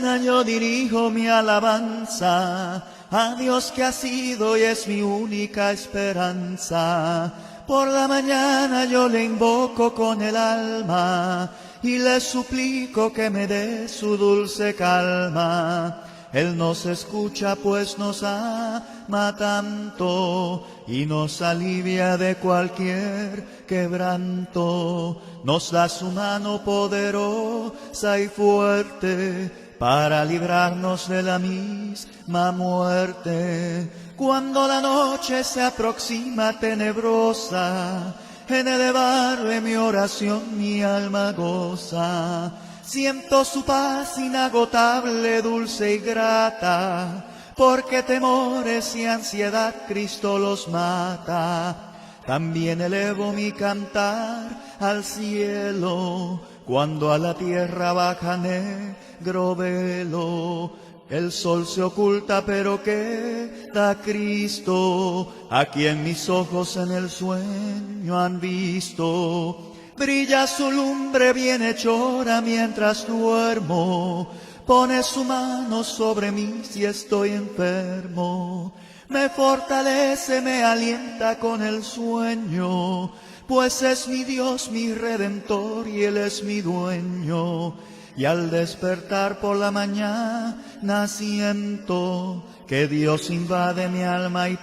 mañana yo dirijo mi alabanza a Dios que ha sido y es mi única esperanza. Por la mañana yo le invoco con el alma y le suplico que me dé su dulce calma. Él nos escucha pues nos ama tanto y nos alivia de cualquier quebranto. Nos da su mano poderosa y fuerte para librarnos de la misma muerte. Cuando la noche se aproxima tenebrosa, en elevarle mi oración mi alma goza. Siento su paz inagotable, dulce y grata, porque temores y ansiedad Cristo los mata. También elevo mi cantar al cielo, cuando a la tierra baja negro velo. El sol se oculta, pero queda Cristo, a quien mis ojos en el sueño han visto. Brilla su lumbre bienhechora mientras duermo, pone su mano sobre mí si estoy enfermo. Me fortalece, me alienta con el sueño, pues es mi Dios, mi Redentor, y Él es mi dueño. Y al despertar por la mañana siento que Dios invade mi alma y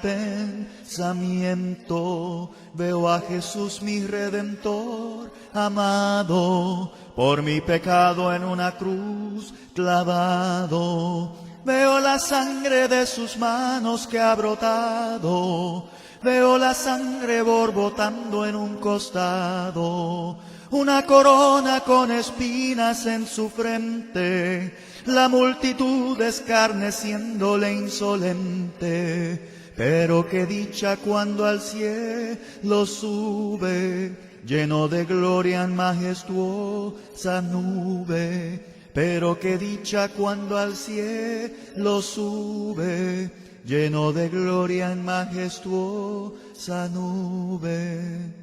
pensamiento. Veo a Jesús mi Redentor amado, por mi pecado en una cruz clavado. Veo la sangre de sus manos que ha brotado, veo la sangre borbotando en un costado. Una corona con espinas en su frente, la multitud escarneciéndole insolente. Pero qué dicha cuando al cielo sube, lleno de gloria en majestuosa nube. Pero qué dicha cuando al cielo sube, lleno de gloria en majestuosa nube.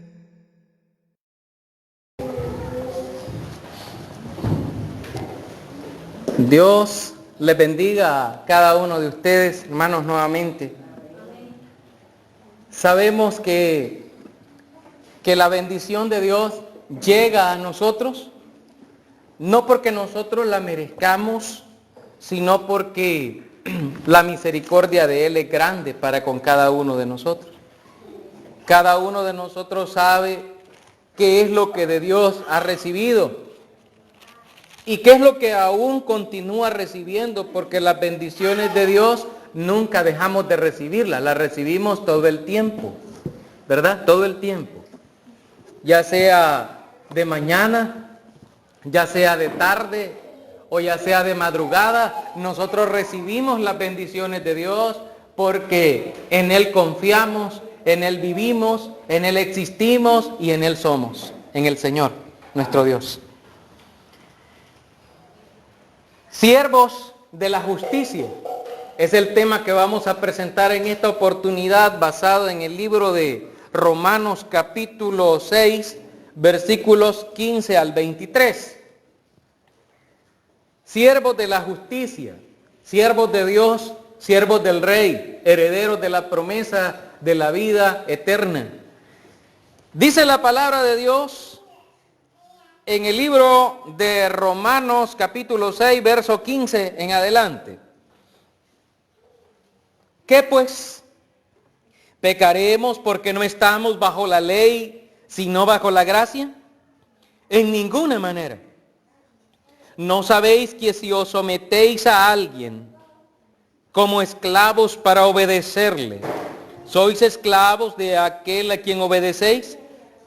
Dios les bendiga a cada uno de ustedes, hermanos, nuevamente. Sabemos que la bendición de Dios llega a nosotros, no porque nosotros la merezcamos, sino porque la misericordia de Él es grande para con cada uno de nosotros. Cada uno de nosotros sabe qué es lo que de Dios ha recibido y qué es lo que aún continúa recibiendo, porque las bendiciones de Dios nunca dejamos de recibirlas, las recibimos todo el tiempo, ¿verdad? Todo el tiempo. Ya sea de mañana, ya sea de tarde o ya sea de madrugada, nosotros recibimos las bendiciones de Dios porque en Él confiamos, en Él vivimos, en Él existimos y en Él somos, en el Señor, nuestro Dios. Siervos de la justicia es el tema que vamos a presentar en esta oportunidad, basado en el libro de Romanos capítulo 6, versículos 15 al 23. Siervos de la justicia, siervos de Dios, siervos del Rey, herederos de la promesa de la vida eterna. Dice la palabra de Dios en el libro de Romanos capítulo 6, verso 15 en adelante. ¿Qué pues? ¿Pecaremos porque no estamos bajo la ley, sino bajo la gracia? En ninguna manera. ¿No sabéis que si os sometéis a alguien como esclavos para obedecerle, sois esclavos de aquel a quien obedecéis?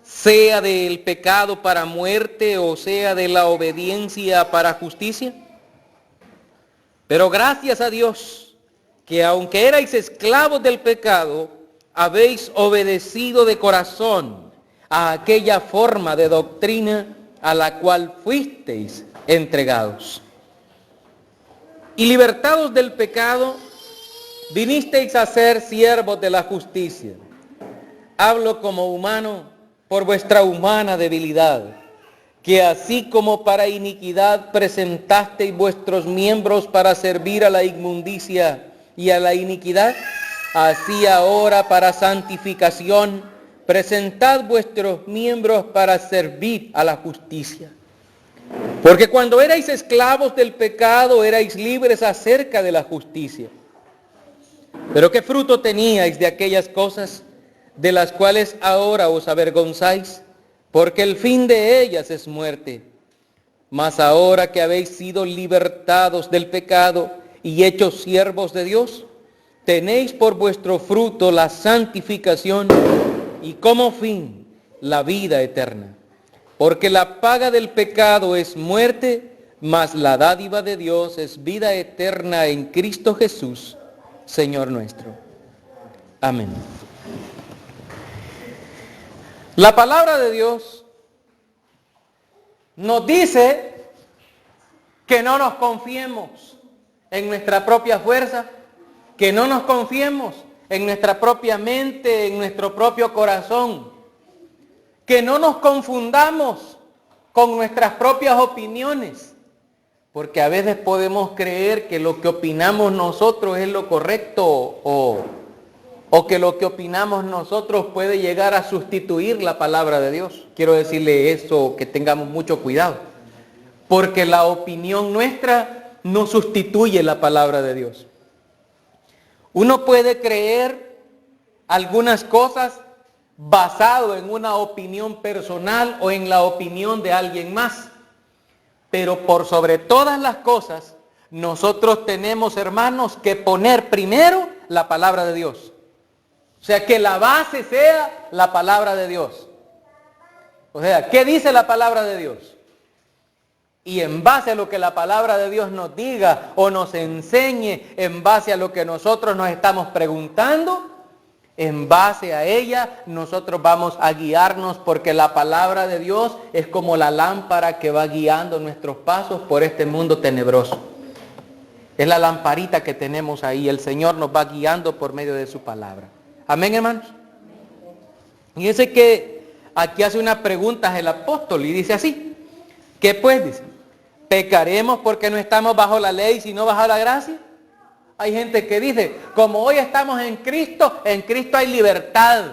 Sea del pecado para muerte o sea de la obediencia para justicia. Pero gracias a Dios, que aunque erais esclavos del pecado, habéis obedecido de corazón a aquella forma de doctrina a la cual fuisteis entregados. Y libertados del pecado, vinisteis a ser siervos de la justicia. Hablo como humano por vuestra humana debilidad, que así como para iniquidad presentasteis vuestros miembros para servir a la inmundicia y a la iniquidad, así ahora para santificación presentad vuestros miembros para servir a la justicia. Porque cuando erais esclavos del pecado, erais libres acerca de la justicia. Pero ¿qué fruto teníais de aquellas cosas de las cuales ahora os avergonzáis? Porque el fin de ellas es muerte. Mas ahora que habéis sido libertados del pecado y hechos siervos de Dios, tenéis por vuestro fruto la santificación y como fin la vida eterna. Porque la paga del pecado es muerte, mas la dádiva de Dios es vida eterna en Cristo Jesús, Señor nuestro. Amén. La palabra de Dios nos dice que no nos confiemos en nuestra propia fuerza, que no nos confiemos en nuestra propia mente, en nuestro propio corazón, que no nos confundamos con nuestras propias opiniones, porque a veces podemos creer que lo que opinamos nosotros es lo correcto o que lo que opinamos nosotros puede llegar a sustituir la palabra de Dios. Quiero decirle eso, que tengamos mucho cuidado, porque la opinión nuestra no sustituye la palabra de Dios. Uno puede creer algunas cosas basado en una opinión personal o en la opinión de alguien más, pero por sobre todas las cosas, nosotros tenemos, hermanos, que poner primero la palabra de Dios. O sea, que la base sea la palabra de Dios. O sea, ¿qué dice la palabra de Dios? Y en base a lo que la palabra de Dios nos diga o nos enseñe, en base a lo que nosotros nos estamos preguntando, en base a ella nosotros vamos a guiarnos, porque la palabra de Dios es como la lámpara que va guiando nuestros pasos por este mundo tenebroso. Es la lamparita que tenemos ahí, el Señor nos va guiando por medio de su palabra. Amén, hermanos. Fíjense que aquí hace una pregunta el apóstol y dice así: ¿qué pues? Dice, ¿pecaremos porque no estamos bajo la ley sino bajo la gracia? Hay gente que dice, como hoy estamos en Cristo hay libertad.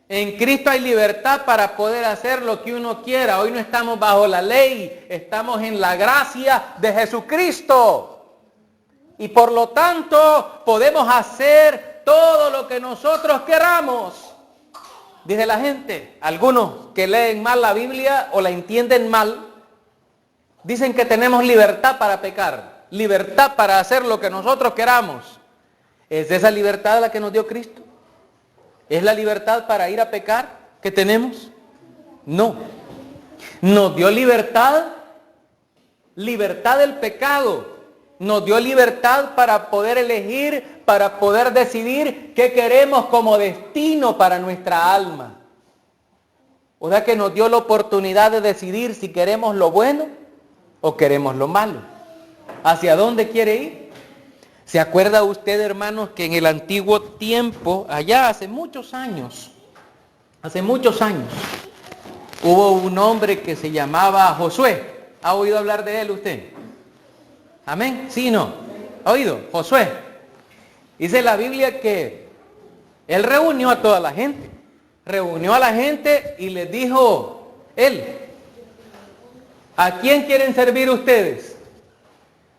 En Cristo hay libertad para poder hacer lo que uno quiera. Hoy no estamos bajo la ley, estamos en la gracia de Jesucristo. Y por lo tanto podemos hacer todo lo que nosotros queramos. Dice la gente, algunos que leen mal la Biblia o la entienden mal, dicen que tenemos libertad para pecar. Libertad para hacer lo que nosotros queramos. ¿Es esa libertad la que nos dio Cristo? ¿Es la libertad para ir a pecar que tenemos? No. Nos dio libertad del pecado. Nos dio libertad para poder elegir, para poder decidir qué queremos como destino para nuestra alma. O sea que nos dio la oportunidad de decidir si queremos lo bueno o queremos lo malo. ¿Hacia dónde quiere ir? ¿Se acuerda usted, hermanos, que en el antiguo tiempo, allá hace muchos años, hubo un hombre que se llamaba Josué? ¿Ha oído hablar de él usted? ¿Amén? ¿Sí, no? ¿Ha oído? Josué. Dice la Biblia que él reunió a toda la gente. Reunió a la gente y les dijo él: ¿a quién quieren servir ustedes?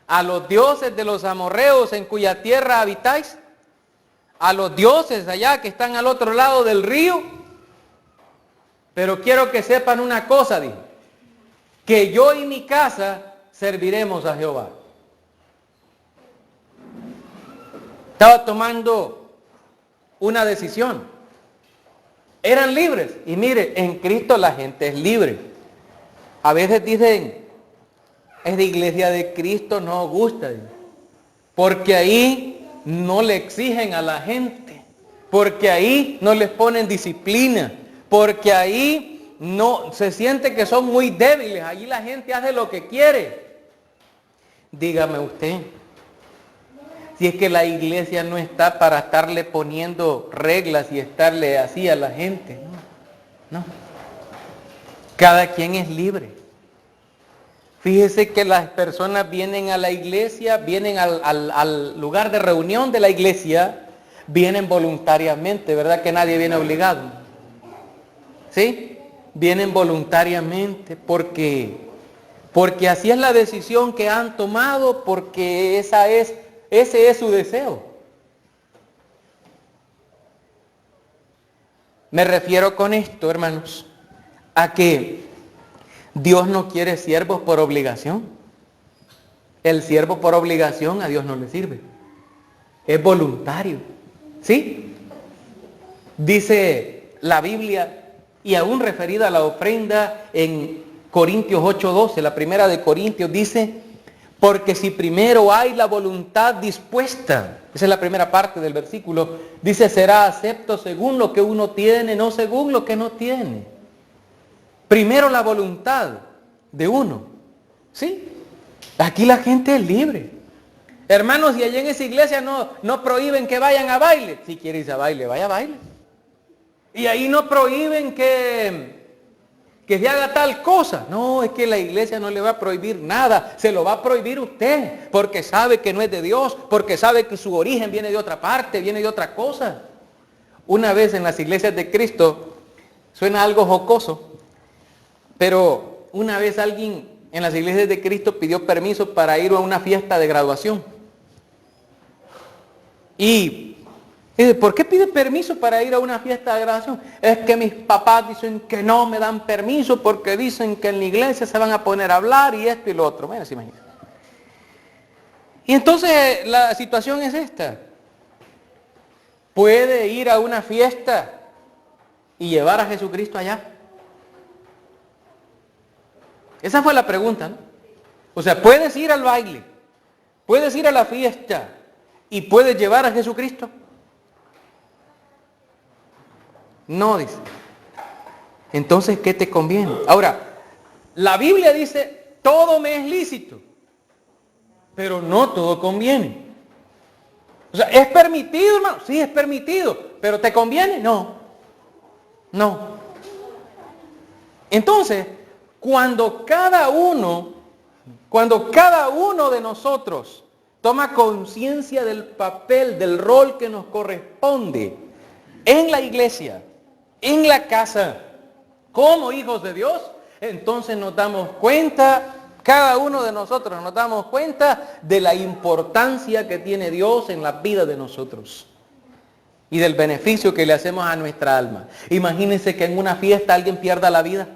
¿A los dioses de los amorreos en cuya tierra habitáis? ¿A los dioses allá que están al otro lado del río? Pero quiero que sepan una cosa, dijo, que yo y mi casa serviremos a Jehová. Estaba tomando una decisión. Eran libres. Y mire, en Cristo la gente es libre. A veces dicen, es de iglesia de Cristo, no gusta, porque ahí no le exigen a la gente, porque ahí no les ponen disciplina, porque ahí no se siente que son muy débiles, allí la gente hace lo que quiere. Dígame usted, si es que la iglesia no está para estarle poniendo reglas y estarle así a la gente, no. Cada quien es libre. Fíjese que las personas vienen a la iglesia, vienen al lugar de reunión de la iglesia, vienen voluntariamente, ¿verdad? Que nadie viene obligado. ¿Sí? Vienen voluntariamente porque así es la decisión que han tomado, porque ese es su deseo. Me refiero con esto, hermanos, a que Dios no quiere siervos por obligación. El siervo por obligación a Dios no le sirve. Es voluntario. ¿Sí? Dice la Biblia, y aún referida a la ofrenda en Corintios 8:12, la primera de Corintios, dice, porque si primero hay la voluntad dispuesta, esa es la primera parte del versículo, dice, será acepto según lo que uno tiene, no según lo que no tiene. Primero la voluntad de uno. ¿Sí? Aquí la gente es libre. Hermanos, y allá en esa iglesia no prohíben que vayan a baile. Si quiere irse a baile, vaya a baile. Y ahí no prohíben que se haga tal cosa. No, es que la iglesia no le va a prohibir nada. Se lo va a prohibir usted. Porque sabe que no es de Dios. Porque sabe que su origen viene de otra parte, viene de otra cosa. Una vez en las iglesias de Cristo, suena algo jocoso, pero una vez alguien en las iglesias de Cristo pidió permiso para ir a una fiesta de graduación. Y dice, ¿por qué pide permiso para ir a una fiesta de graduación? Es que mis papás dicen que no me dan permiso porque dicen que en la iglesia se van a poner a hablar y esto y lo otro. Bueno, se imagina. Y entonces la situación es esta. ¿Puede ir a una fiesta y llevar a Jesucristo allá? Esa fue la pregunta, ¿no? O sea, puedes ir al baile, puedes ir a la fiesta y puedes llevar a Jesucristo. No, dice. Entonces, ¿qué te conviene? Ahora, la Biblia dice, todo me es lícito, pero no todo conviene. O sea, ¿es permitido, hermano? Sí, es permitido, pero ¿te conviene? No. No. Entonces, cuando cada uno de nosotros toma conciencia del papel, del rol que nos corresponde en la iglesia, en la casa, como hijos de Dios, entonces nos damos cuenta, cada uno de nosotros nos damos cuenta de la importancia que tiene Dios en la vida de nosotros y del beneficio que le hacemos a nuestra alma. Imagínense que en una fiesta alguien pierda la vida,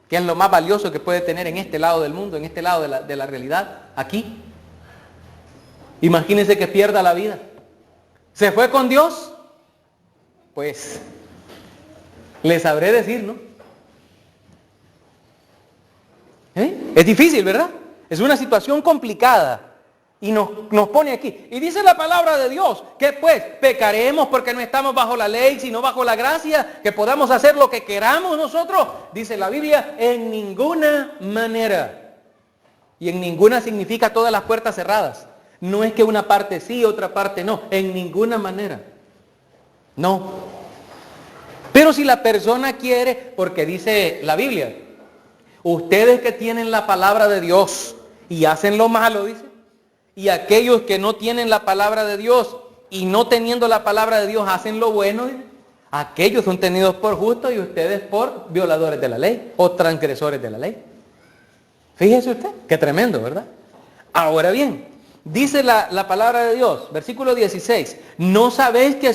que es lo más valioso que puede tener en este lado del mundo, en este lado de la realidad, aquí. Imagínense que pierda la vida. ¿Se fue con Dios? Pues, les sabré decir, ¿no? Es difícil, ¿verdad? Es una situación complicada. Y nos pone aquí. Y dice la palabra de Dios, que pues pecaremos porque no estamos bajo la ley, sino bajo la gracia, que podamos hacer lo que queramos nosotros. Dice la Biblia, en ninguna manera. Y en ninguna significa todas las puertas cerradas. No es que una parte sí, otra parte no. En ninguna manera. No. Pero si la persona quiere, porque dice la Biblia, ustedes que tienen la palabra de Dios y hacen lo malo, dice, y aquellos que no tienen la palabra de Dios y no teniendo la palabra de Dios hacen lo bueno, aquellos son tenidos por justos y ustedes por violadores de la ley o transgresores de la ley. Fíjese usted, qué tremendo, ¿verdad? Ahora bien, dice la palabra de Dios, versículo 16, ¿no sabéis que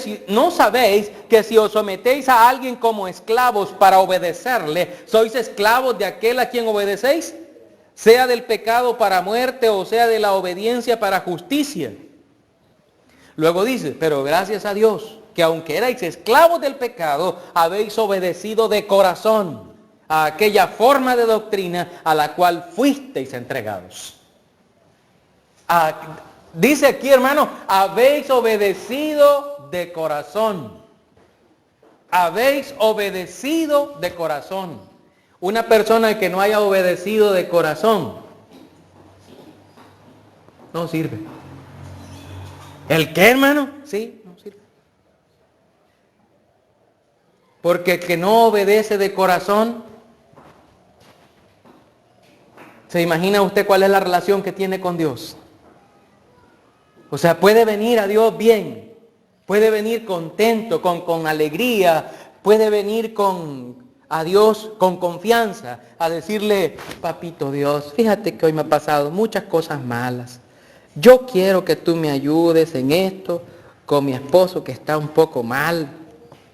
si os sometéis a alguien como esclavos para obedecerle, sois esclavos de aquel a quien obedecéis? Sea del pecado para muerte o sea de la obediencia para justicia. Luego dice, pero gracias a Dios, que aunque erais esclavos del pecado, habéis obedecido de corazón a aquella forma de doctrina a la cual fuisteis entregados. Dice aquí, hermano, habéis obedecido de corazón. Habéis obedecido de corazón. Una persona que no haya obedecido de corazón no sirve. ¿El qué, hermano? Sí, no sirve. Porque el que no obedece de corazón ¿Se imagina usted cuál es la relación que tiene con Dios? O sea, puede venir a Dios bien, puede venir contento, con alegría, puede venir a Dios con confianza, a decirle, papito Dios, fíjate que hoy me ha pasado muchas cosas malas. Yo quiero que tú me ayudes en esto, con mi esposo que está un poco mal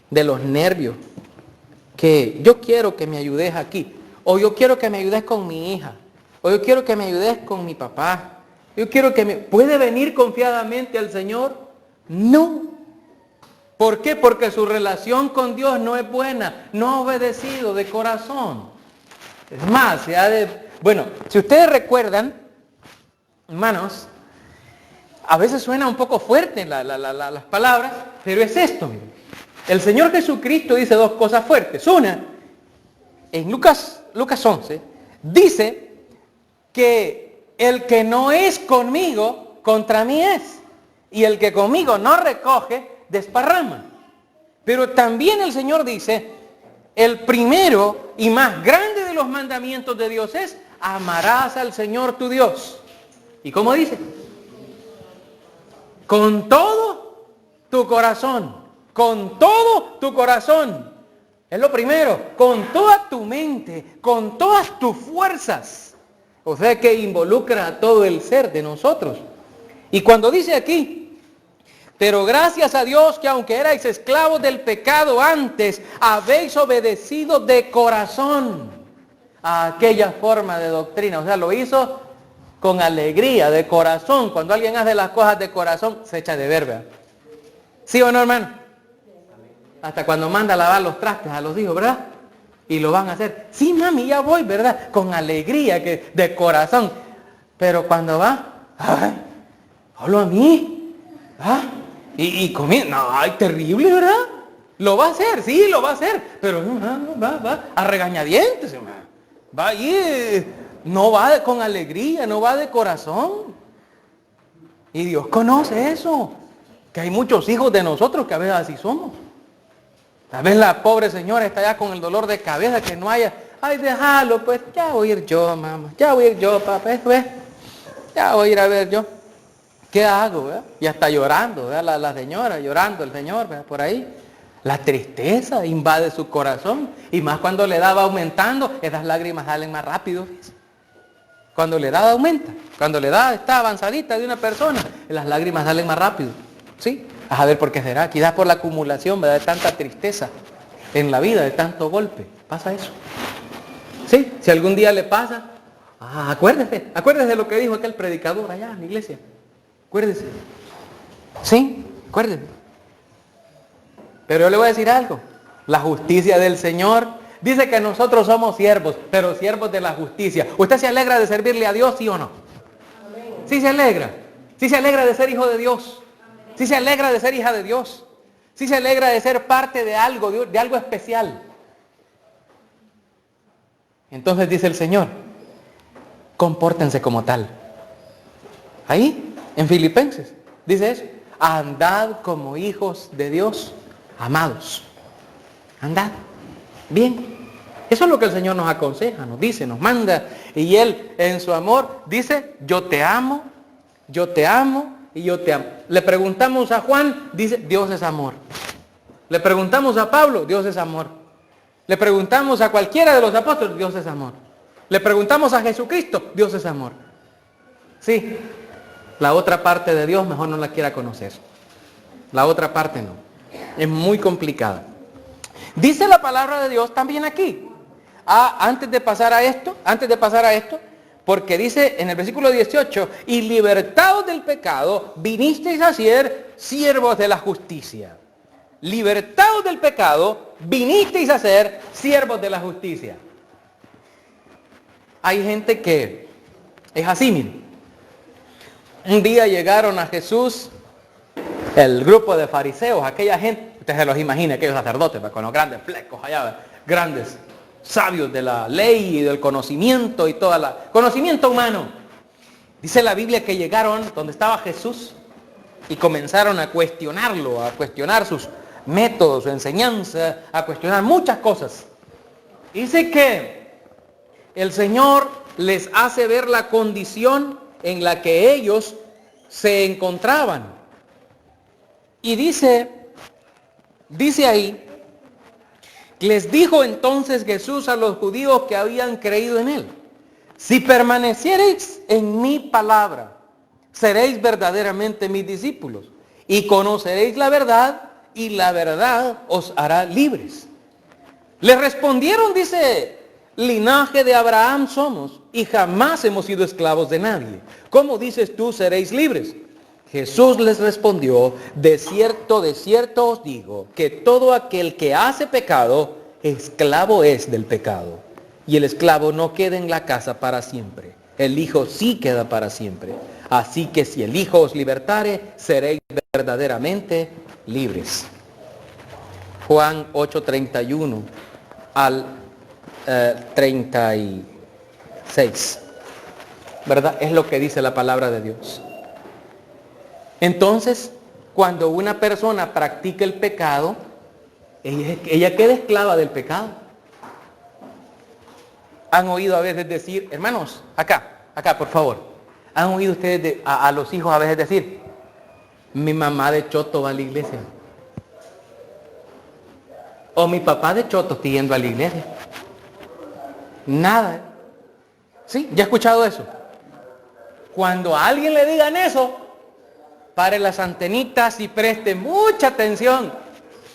de los nervios, que yo quiero que me ayudes aquí, o yo quiero que me ayudes con mi hija, o yo quiero que me ayudes con mi papá, yo quiero que ¿Puede venir confiadamente al Señor? No. ¿Por qué? Porque su relación con Dios no es buena, no ha obedecido de corazón. Es más, bueno, si ustedes recuerdan, hermanos, a veces suena un poco fuerte las palabras, pero es esto. Miren. El Señor Jesucristo dice dos cosas fuertes. Una, en Lucas 11, dice que el que no es conmigo, contra mí es. Y el que conmigo no recoge, desparrama. Pero también el Señor dice, el primero y más grande de los mandamientos de Dios es, amarás al Señor tu Dios. ¿Y cómo dice? Con todo tu corazón, con todo tu corazón. Es lo primero, con toda tu mente, con todas tus fuerzas. O sea que involucra a todo el ser de nosotros. Y cuando dice aquí, pero gracias a Dios que aunque erais esclavos del pecado antes, habéis obedecido de corazón a aquella forma de doctrina. O sea, lo hizo con alegría, de corazón. Cuando alguien hace las cosas de corazón, se echa de ver, ¿verdad? ¿Sí o no, hermano? Hasta cuando manda a lavar los trastes a los hijos, ¿verdad? Y lo van a hacer. Sí, mami, ya voy, ¿verdad? Con alegría, de corazón. Pero cuando va, ay, hablo a mí. ¿Ah? Y comienza, no, ay, terrible, ¿verdad? Lo va a hacer, sí, lo va a hacer. Pero va a regañadientes, hermano. Va ahí, no va con alegría, no va de corazón. Y Dios conoce eso. Que hay muchos hijos de nosotros que a veces así somos. Tal vez la pobre señora está ya con el dolor de cabeza que no haya. Ay, déjalo, pues ya voy a ir yo, mamá. Ya voy a ir yo, papá. Pues, ya voy a ir a ver yo. ¿Qué hago? ¿Verdad? Y hasta llorando, ¿verdad? La señora llorando, el señor, ¿verdad? Por ahí. La tristeza invade su corazón. Y más cuando la edad va aumentando, esas lágrimas salen más rápido. ¿Ves? Cuando la edad aumenta, cuando la edad está avanzadita de una persona, las lágrimas salen más rápido. ¿Sí? A ver por qué será. Quizás por la acumulación, ¿verdad? De tanta tristeza en la vida, de tanto golpe. Pasa eso. ¿Sí? Si algún día le pasa, acuérdese de lo que dijo aquel predicador allá en la iglesia. Acuérdese. ¿Sí? Acuérdese. Pero yo le voy a decir algo. La justicia del Señor dice que nosotros somos siervos, pero siervos de la justicia. ¿Usted se alegra de servirle a Dios, sí o no? Sí se alegra. Sí se alegra de ser hijo de Dios. Sí se alegra de ser hija de Dios. Sí se alegra de ser parte de algo especial. Entonces dice el Señor, compórtense como tal. Ahí, en Filipenses, dice eso. Andad como hijos de Dios, amados. Andad. Bien. Eso es lo que el Señor nos aconseja, nos dice, nos manda. Y Él, en su amor, dice, yo te amo y yo te amo. Le preguntamos a Juan, dice, Dios es amor. Le preguntamos a Pablo, Dios es amor. Le preguntamos a cualquiera de los apóstoles, Dios es amor. Le preguntamos a Jesucristo, Dios es amor. Sí, la otra parte de Dios mejor no la quiera conocer. La otra parte no. Es muy complicada. Dice la palabra de Dios también aquí. Antes de pasar a esto, porque dice en el versículo 18, y libertados del pecado, vinisteis a ser siervos de la justicia. Libertados del pecado, vinisteis a ser siervos de la justicia. Hay gente que es así, miren. Un día llegaron a Jesús el grupo de fariseos, aquella gente, usted se los imagina, aquellos sacerdotes, con los grandes flecos allá, grandes sabios de la ley y del conocimiento y conocimiento humano. Dice la Biblia que llegaron donde estaba Jesús y comenzaron a cuestionarlo, a cuestionar sus métodos, su enseñanza, a cuestionar muchas cosas. Dice que el Señor les hace ver la condición en la que ellos se encontraban. Y dice ahí, les dijo entonces Jesús a los judíos que habían creído en él: si permaneciereis en mi palabra, seréis verdaderamente mis discípulos y conoceréis la verdad, y la verdad os hará libres. Les respondieron, dice, linaje de Abraham somos y jamás hemos sido esclavos de nadie. ¿Cómo dices tú seréis libres? Jesús les respondió: de cierto os digo, que todo aquel que hace pecado, esclavo es del pecado. Y el esclavo no queda en la casa para siempre, el Hijo sí queda para siempre. Así que si el Hijo os libertare, seréis verdaderamente libres. Juan 8:31 al 36. ¿Verdad? Es lo que dice la palabra de Dios. Entonces, cuando una persona practica el pecado, ella queda esclava del pecado. Han oído a veces decir, hermanos, acá, por favor. Han oído ustedes a los hijos a veces decir: mi mamá de choto va a la iglesia. O mi papá de choto está yendo a la iglesia. Nada. ¿Sí? ¿Ya he escuchado eso? Cuando a alguien le digan eso, pare las antenitas y preste mucha atención,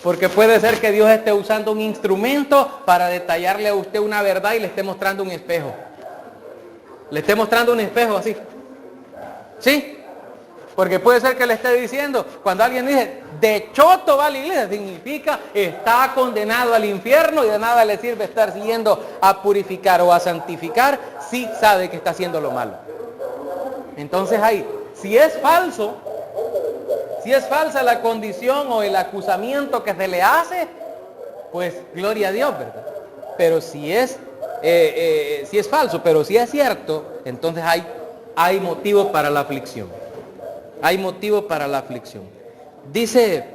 porque puede ser que Dios esté usando un instrumento para detallarle a usted una verdad y le esté mostrando un espejo. Le esté mostrando un espejo así. ¿Sí? Porque puede ser que le esté diciendo, cuando alguien dice, de choto va a la iglesia, significa está condenado al infierno y de nada le sirve estar siguiendo a purificar o a santificar si sabe que está haciendo lo malo. Entonces ahí, si es falsa la condición o el acusamiento que se le hace, pues gloria a Dios, ¿verdad? Pero si es falso, pero si es cierto, entonces hay motivo para la aflicción. Hay motivo para la aflicción. Dice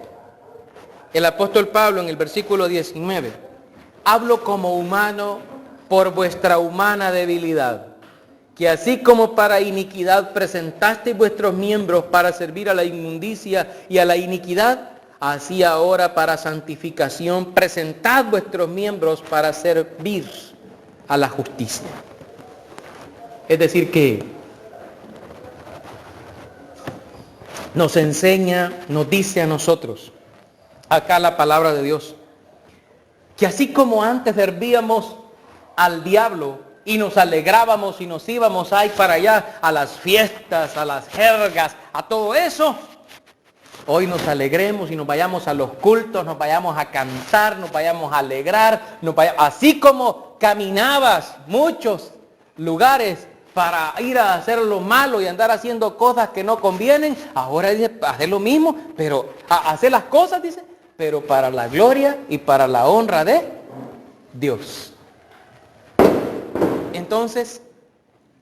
el apóstol Pablo en el versículo 19: hablo como humano por vuestra humana debilidad, que así como para iniquidad presentasteis vuestros miembros para servir a la inmundicia y a la iniquidad, así ahora para santificación presentad vuestros miembros para servir a la justicia. Es decir que nos enseña, nos dice a nosotros, acá la palabra de Dios, que así como antes servíamos al diablo y nos alegrábamos y nos íbamos ahí para allá a las fiestas, a las jergas, a todo eso, hoy nos alegremos y nos vayamos a los cultos, nos vayamos a cantar, nos vayamos a alegrar, así como caminabas muchos lugares para ir a hacer lo malo y andar haciendo cosas que no convienen, ahora dice, hacer lo mismo, pero hacer las cosas, dice, pero para la gloria y para la honra de Dios. Entonces,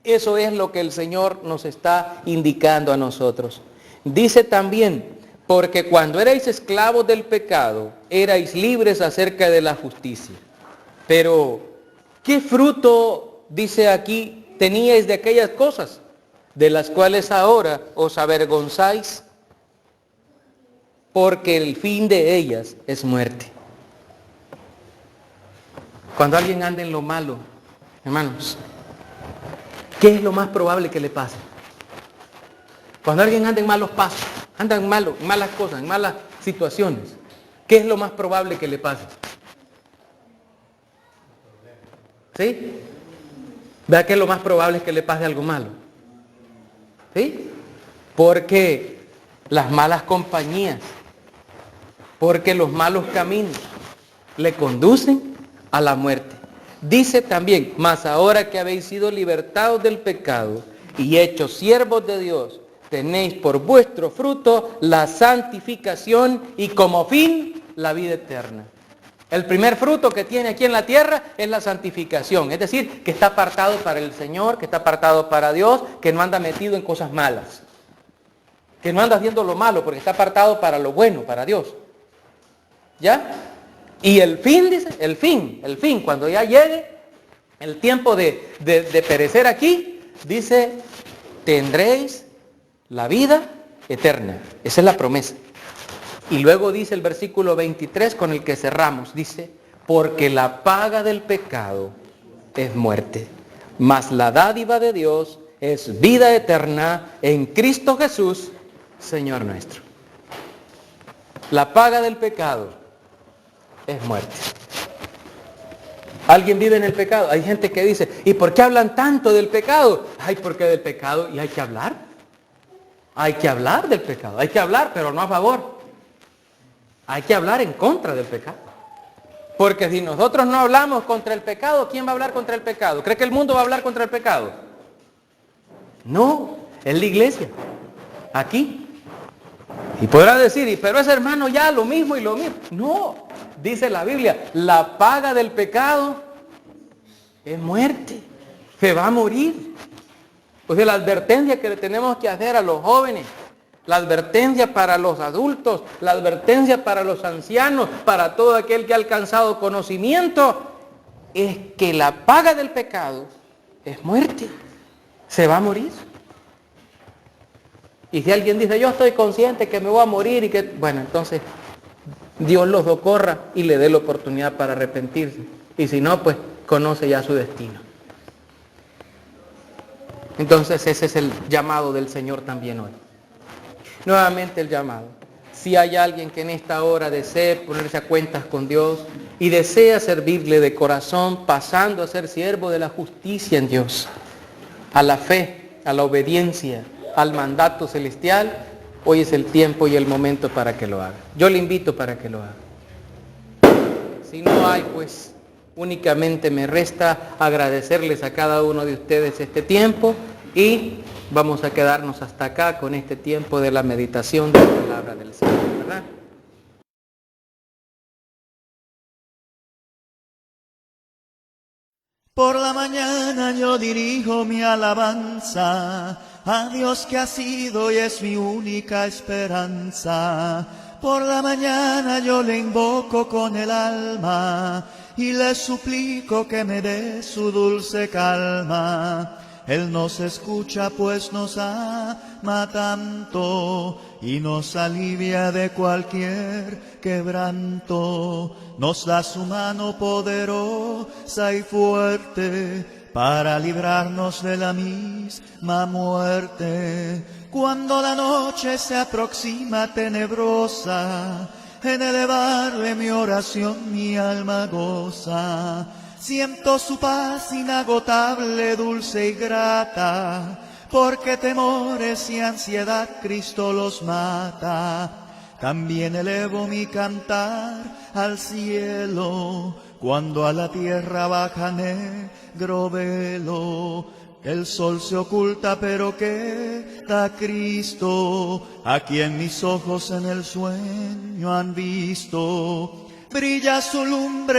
eso es lo que el Señor nos está indicando a nosotros. Dice también, porque cuando erais esclavos del pecado, erais libres acerca de la justicia. Pero, ¿qué fruto, dice aquí, teníais de aquellas cosas, de las cuales ahora os avergonzáis? Porque el fin de ellas es muerte. Cuando alguien anda en lo malo, hermanos, ¿qué es lo más probable que le pase? Cuando alguien anda en malos pasos, anda en malas cosas, en malas situaciones, ¿qué es lo más probable que le pase? ¿Sí? ¿Vea que lo más probable es que le pase algo malo? ¿Sí? Porque las malas compañías, porque los malos caminos le conducen a la muerte. Dice también, mas ahora que habéis sido libertados del pecado y hechos siervos de Dios, tenéis por vuestro fruto la santificación y como fin la vida eterna. El primer fruto que tiene aquí en la tierra es la santificación, es decir, que está apartado para el Señor, que está apartado para Dios, que no anda metido en cosas malas, que no anda haciendo lo malo, porque está apartado para lo bueno, para Dios. ¿Ya? Y el fin, dice, el fin, cuando ya llegue, el tiempo de perecer aquí, dice, tendréis la vida eterna. Esa es la promesa. Y luego dice el versículo 23 con el que cerramos, dice, porque la paga del pecado es muerte, mas la dádiva de Dios es vida eterna en Cristo Jesús, Señor nuestro. La paga del pecado es muerte. ¿Alguien vive en el pecado? Hay gente que dice, ¿y por qué hablan tanto del pecado? Ay, porque del pecado, y hay que hablar. Hay que hablar del pecado, hay que hablar, pero no a favor. Hay que hablar en contra del pecado. Porque si nosotros no hablamos contra el pecado, ¿quién va a hablar contra el pecado? ¿Cree que el mundo va a hablar contra el pecado? No, es la iglesia. Aquí. Y podrá decir, pero ese hermano ya lo mismo y lo mismo. No, dice la Biblia, la paga del pecado es muerte. Se va a morir. O sea, la advertencia que le tenemos que hacer a los jóvenes, la advertencia para los adultos, la advertencia para los ancianos, para todo aquel que ha alcanzado conocimiento, es que la paga del pecado es muerte. Se va a morir. Y si alguien dice, yo estoy consciente que me voy a morir y que... Bueno, entonces Dios los socorra y le dé la oportunidad para arrepentirse. Y si no, pues conoce ya su destino. Entonces ese es el llamado del Señor también hoy. Nuevamente el llamado. Si hay alguien que en esta hora desee ponerse a cuentas con Dios y desea servirle de corazón, pasando a ser siervo de la justicia en Dios, a la fe, a la obediencia, al mandato celestial, hoy es el tiempo y el momento para que lo haga. Yo le invito para que lo haga. Si no hay, pues únicamente me resta agradecerles a cada uno de ustedes este tiempo y vamos a quedarnos hasta acá con este tiempo de la meditación de la palabra del Señor, ¿verdad? Por la mañana yo dirijo mi alabanza a Dios que ha sido y es mi única esperanza. Por la mañana yo le invoco con el alma y le suplico que me dé su dulce calma. Él nos escucha pues nos ama tanto y nos alivia de cualquier quebranto. Nos da su mano poderosa y fuerte para librarnos de la misma muerte. Cuando la noche se aproxima tenebrosa, en elevarle mi oración mi alma goza. Siento su paz inagotable, dulce y grata, porque temores y ansiedad Cristo los mata. También elevo mi cantar al cielo, cuando a la tierra baja negro velo. El sol se oculta, pero queda Cristo, a quien mis ojos en el sueño han visto. Brilla su lumbre